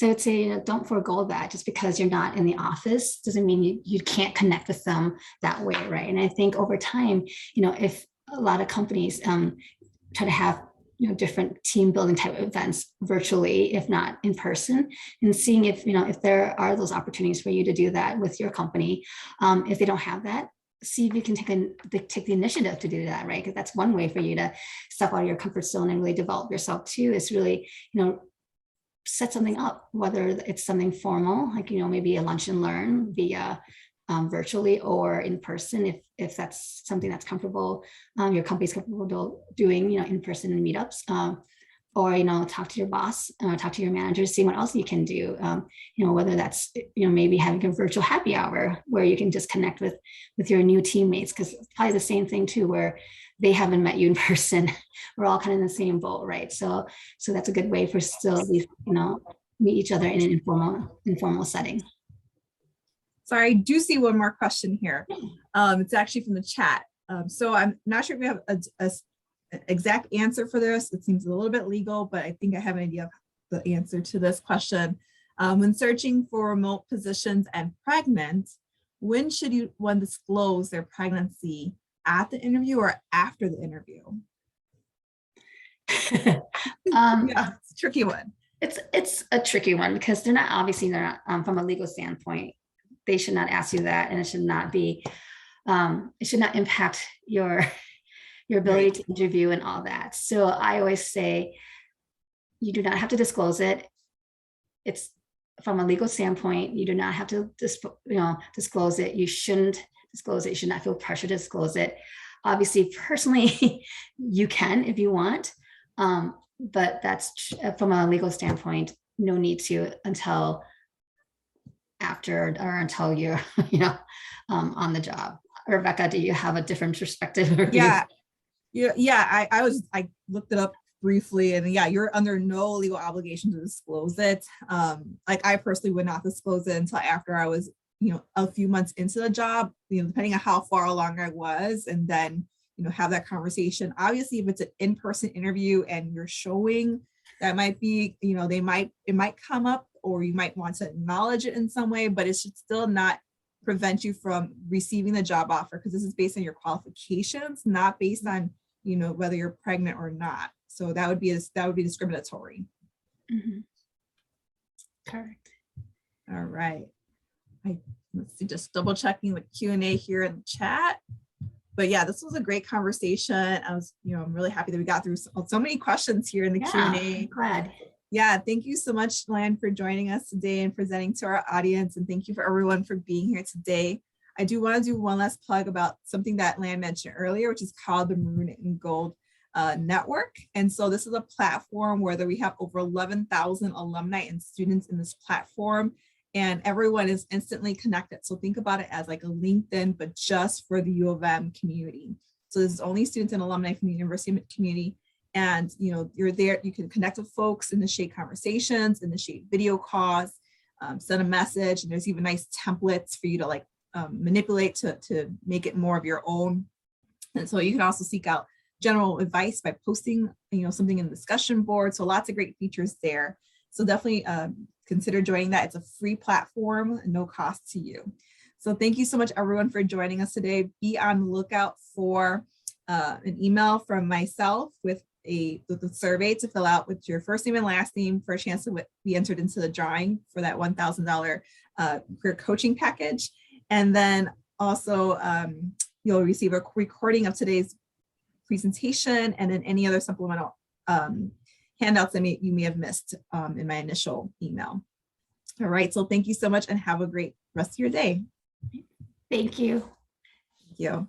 I'd say, don't forego that. Just because you're not in the office doesn't mean you can't connect with them that way, right? And I think over time, if a lot of companies try to have different team building type of events virtually, if not in person, and seeing if there are those opportunities for you to do that with your company. If they don't have that, see if you can take the initiative to do that, right? Because that's one way for you to step out of your comfort zone and really develop yourself too, is really, set something up, whether it's something formal, like, maybe a lunch and learn via virtually or in person, if that's something that's comfortable, your company's comfortable doing, in person meetups, or talk to your boss, talk to your manager, see what else you can do, whether that's maybe having a virtual happy hour where you can just connect with your new teammates, because it's probably the same thing too, where they haven't met you in person. We're all kind of in the same boat, right? So that's a good way for still at least meet each other in an informal setting. Sorry, I do see one more question here. It's actually from the chat. So I'm not sure if we have a exact answer for this. It seems a little bit legal, but I think I have an idea of the answer to this question. When searching for remote positions and pregnant, when should one disclose their pregnancy? At the interview or after the interview? Yeah, it's a tricky one. It's a tricky one, because they're not from a legal standpoint, they should not ask you that, and it should not be, it should not impact your ability to interview and all that. So I always say, you do not have to disclose it. It's from a legal standpoint, you do not have to disclose it. You shouldn't disclose it. You should not feel pressure to disclose it. Obviously, personally, you can if you want, but that's from a legal standpoint, no need to until after or until you're, on the job. Rebecca, do you have a different perspective? Or Yeah, I looked it up briefly, and yeah, you're under no legal obligation to disclose it. Like I personally would not disclose it until after I was, a few months into the job, depending on how far along I was, and then, have that conversation. Obviously, if it's an in-person interview and you're showing, that might be, it might come up, or you might want to acknowledge it in some way, but it should still not prevent you from receiving the job offer, because this is based on your qualifications, not based on, whether you're pregnant or not. So that would be discriminatory. Mhm. Correct. All right. Let's see, just double checking the Q&A here in the chat. But yeah, this was a great conversation. I'm really happy that we got through so many questions here in the Q&A. I'm glad. Yeah, thank you so much, Lan, for joining us today and presenting to our audience. And thank you for everyone for being here today. I do want to do one last plug about something that Lan mentioned earlier, which is called the Maroon and Gold Network. And so this is a platform where we have over 11,000 alumni and students in this platform, and everyone is instantly connected. So think about it as like a LinkedIn, but just for the U of M community. So this is only students and alumni from the university community. And you're there, you can connect with folks, initiate conversations, initiate video calls, send a message, and there's even nice templates for you to manipulate to make it more of your own. And so you can also seek out general advice by posting something in the discussion board. So lots of great features there. So definitely consider joining that. It's a free platform, no cost to you. So thank you so much, everyone, for joining us today. Be on the lookout for an email from myself with a survey to fill out with your first name and last name for a chance to be entered into the drawing for that $1,000 career coaching package. And then also you'll receive a recording of today's presentation, and then any other supplemental handouts that you may have missed in my initial email. All right, so thank you so much and have a great rest of your day. Thank you. Thank you.